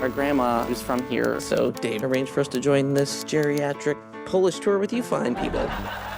Our grandma is from here, so Dave arranged for us to join this geriatric Polish tour with you fine people.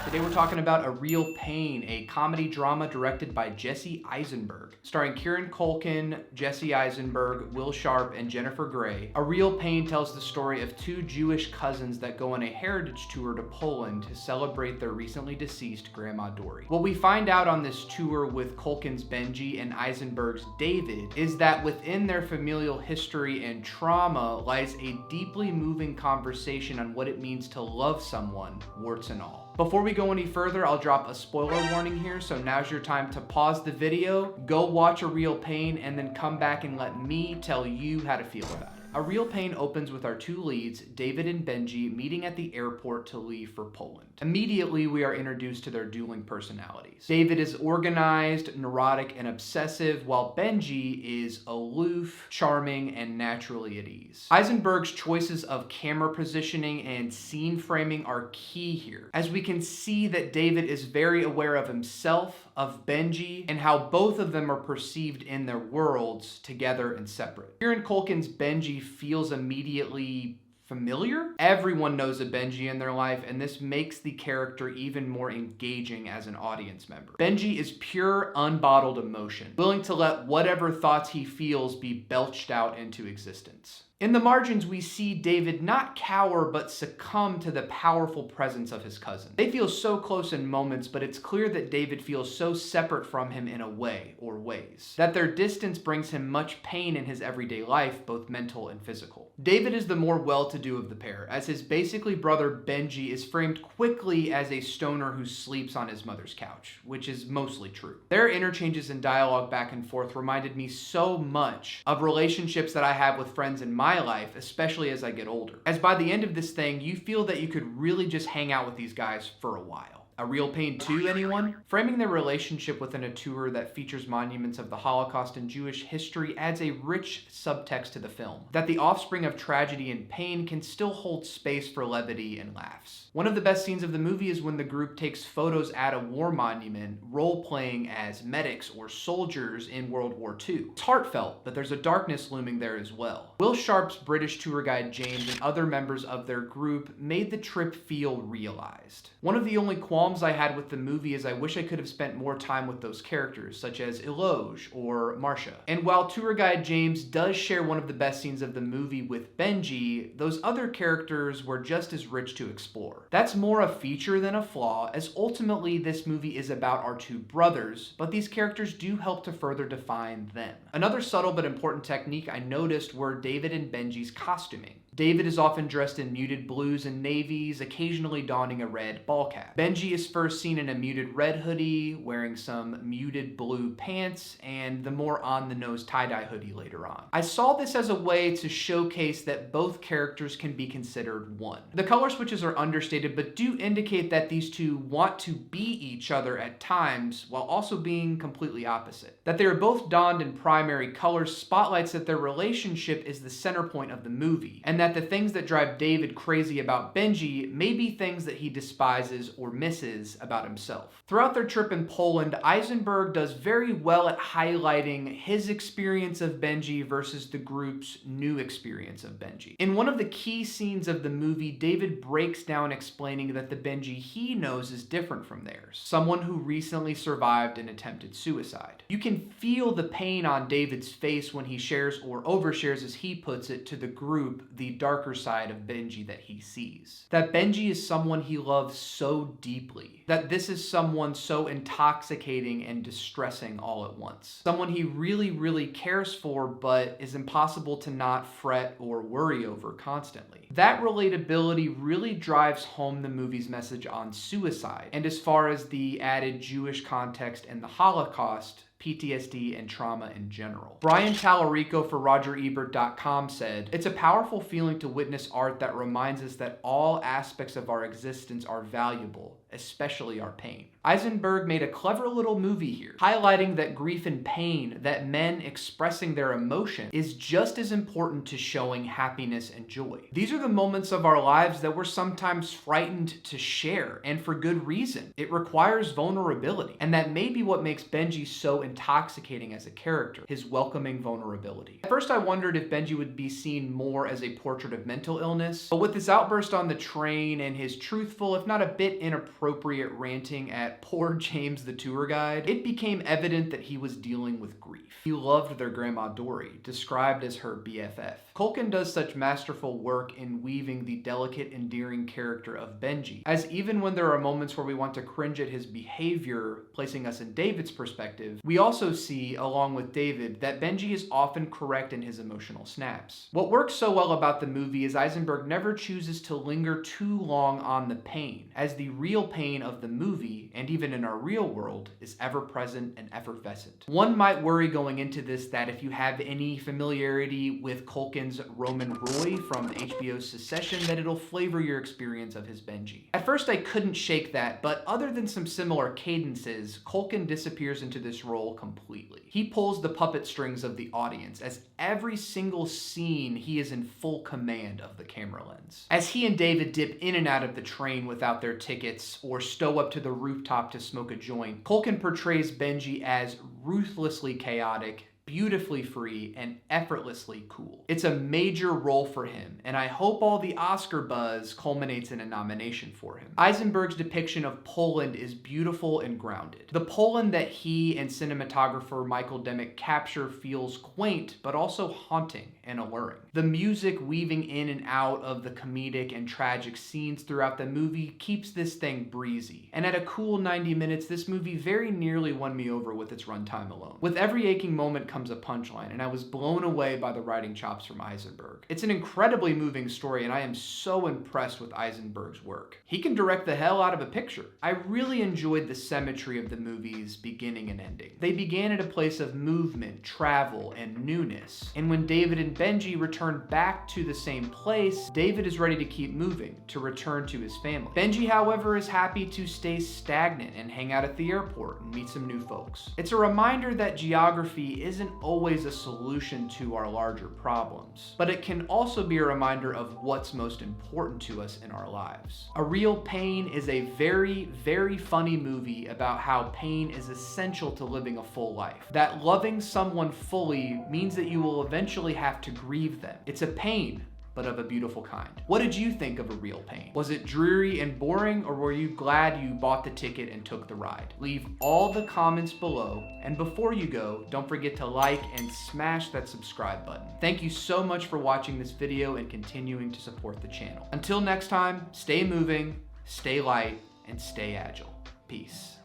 Today we're talking about A Real Pain, a comedy drama directed by Jesse Eisenberg. Starring Kieran Culkin, Jesse Eisenberg, Will Sharpe, and Jennifer Grey. A Real Pain tells the story of two Jewish cousins that go on a heritage tour to Poland to celebrate their recently deceased Grandma Dory. What we find out on this tour with Culkin's Benji and Eisenberg's David is that within their familial history and trauma lies a deeply moving conversation on what it means to love someone, warts and all. Before we go any further, I'll drop a spoiler warning here, so now's your time to pause the video, go watch A Real Pain, and then come back and let me tell you how to feel about it. A Real Pain opens with our two leads, David and Benji, meeting at the airport to leave for Poland. Immediately, we are introduced to their dueling personalities. David is organized, neurotic, and obsessive, while Benji is aloof, charming, and naturally at ease. Eisenberg's choices of camera positioning and scene framing are key here, as we can see that David is very aware of himself, of Benji, and how both of them are perceived in their worlds, together and separate. Kieran Culkin's Benji feels immediately familiar. Everyone knows a Benji in their life, and this makes the character even more engaging as an audience member. Benji is pure, unbottled emotion, willing to let whatever thoughts he feels be belched out into existence. In the margins, we see David not cower, but succumb to the powerful presence of his cousin. They feel so close in moments, but it's clear that David feels so separate from him in a way, or ways, that their distance brings him much pain in his everyday life, both mental and physical. David is the more well-to-do of the pair, as his basically brother Benji is framed quickly as a stoner who sleeps on his mother's couch, which is mostly true. Their interchanges and dialogue back and forth reminded me so much of relationships that I have with friends in my life, especially as I get older. As by the end of this thing, you feel that you could really just hang out with these guys for a while. A Real Pain 2, anyone? Framing their relationship within a tour that features monuments of the Holocaust and Jewish history adds a rich subtext to the film, that the offspring of tragedy and pain can still hold space for levity and laughs. One of the best scenes of the movie is when the group takes photos at a war monument, role-playing as medics or soldiers in World War II. It's heartfelt, but there's a darkness looming there as well. Will Sharpe's British tour guide James and other members of their group made the trip feel realized. One of the only qualms I had with the movie is I wish I could have spent more time with those characters, such as Eloge or Marcia. And while tour guide James does share one of the best scenes of the movie with Benji, those other characters were just as rich to explore. That's more a feature than a flaw, as ultimately this movie is about our two brothers, but these characters do help to further define them. Another subtle but important technique I noticed were David and Benji's costuming. David is often dressed in muted blues and navies, occasionally donning a red ball cap. Benji is first seen in a muted red hoodie, wearing some muted blue pants, and the more on-the-nose tie-dye hoodie later on. I saw this as a way to showcase that both characters can be considered one. The color switches are understated, but do indicate that these two want to be each other at times, while also being completely opposite. That they are both donned in primary colors spotlights that their relationship is the center point of the movie, and that the things that drive David crazy about Benji may be things that he despises or misses about himself. Throughout their trip in Poland, Eisenberg does very well at highlighting his experience of Benji versus the group's new experience of Benji. In one of the key scenes of the movie, David breaks down explaining that the Benji he knows is different from theirs, someone who recently survived an attempted suicide. You can feel the pain on David's face when he shares, or overshares as he puts it, to the group the darker side of Benji that he sees. That Benji is someone he loves so deeply. That this is someone so intoxicating and distressing all at once. Someone he really, really cares for, but is impossible to not fret or worry over constantly. That relatability really drives home the movie's message on suicide, and as far as the added Jewish context and the Holocaust, PTSD, and trauma in general. Brian Tallarico for RogerEbert.com said, "It's a powerful feeling to witness art that reminds us that all aspects of our existence are valuable, especially our pain. Eisenberg made a clever little movie here, highlighting that grief and pain, that men expressing their emotion, is just as important to showing happiness and joy. These are the moments of our lives that we're sometimes frightened to share, and for good reason. It requires vulnerability, and that may be what makes Benji so intoxicating as a character, his welcoming vulnerability. At first I wondered if Benji would be seen more as a portrait of mental illness, but with this outburst on the train and his truthful, if not a bit inappropriate ranting at poor James the tour guide, it became evident that he was dealing with grief. He loved their grandma Dory, described as her BFF. Culkin does such masterful work in weaving the delicate, endearing character of Benji, as even when there are moments where we want to cringe at his behavior, placing us in David's perspective, we also see, along with David, that Benji is often correct in his emotional snaps. What works so well about the movie is Eisenberg never chooses to linger too long on the pain, as the real pain of the movie, and even in our real world, is ever present and effervescent. One might worry going into this that if you have any familiarity with Culkin's Roman Roy from HBO's Succession, that it'll flavor your experience of his Benji. At first I couldn't shake that, but other than some similar cadences, Culkin disappears into this role completely. He pulls the puppet strings of the audience, as every single scene he is in full command of the camera lens. As he and David dip in and out of the train without their tickets, or stow up to the rooftop to smoke a joint, Culkin portrays Benji as ruthlessly chaotic, beautifully free, and effortlessly cool. It's a major role for him, and I hope all the Oscar buzz culminates in a nomination for him. Eisenberg's depiction of Poland is beautiful and grounded. The Poland that he and cinematographer Michael Demick capture feels quaint, but also haunting and alluring. The music weaving in and out of the comedic and tragic scenes throughout the movie keeps this thing breezy. And at a cool 90 minutes, this movie very nearly won me over with its runtime alone. With every aching moment comes a punchline, and I was blown away by the writing chops from Eisenberg. It's an incredibly moving story, and I am so impressed with Eisenberg's work. He can direct the hell out of a picture. I really enjoyed the symmetry of the movie's beginning and ending. They began at a place of movement, travel, and newness. And when David and Benji return back to the same place, David is ready to keep moving, to return to his family. Benji, however, is happy to stay stagnant and hang out at the airport and meet some new folks. It's a reminder that geography isn't always a solution to our larger problems, but it can also be a reminder of what's most important to us in our lives. A Real Pain is a very, very funny movie about how pain is essential to living a full life. That loving someone fully means that you will eventually have to grieve them. It's a pain, but of a beautiful kind. What did you think of A Real Pain? Was it dreary and boring, or were you glad you bought the ticket and took the ride? Leave all the comments below, and before you go, don't forget to like and smash that subscribe button. Thank you so much for watching this video and continuing to support the channel. Until next time, stay moving, stay light, and stay agile. Peace.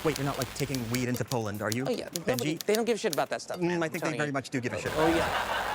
Wait, you're not like taking weed into Poland, are you? Oh yeah, Benji? they don't give a shit about that stuff, man. I think they very much do give a shit. Oh yeah.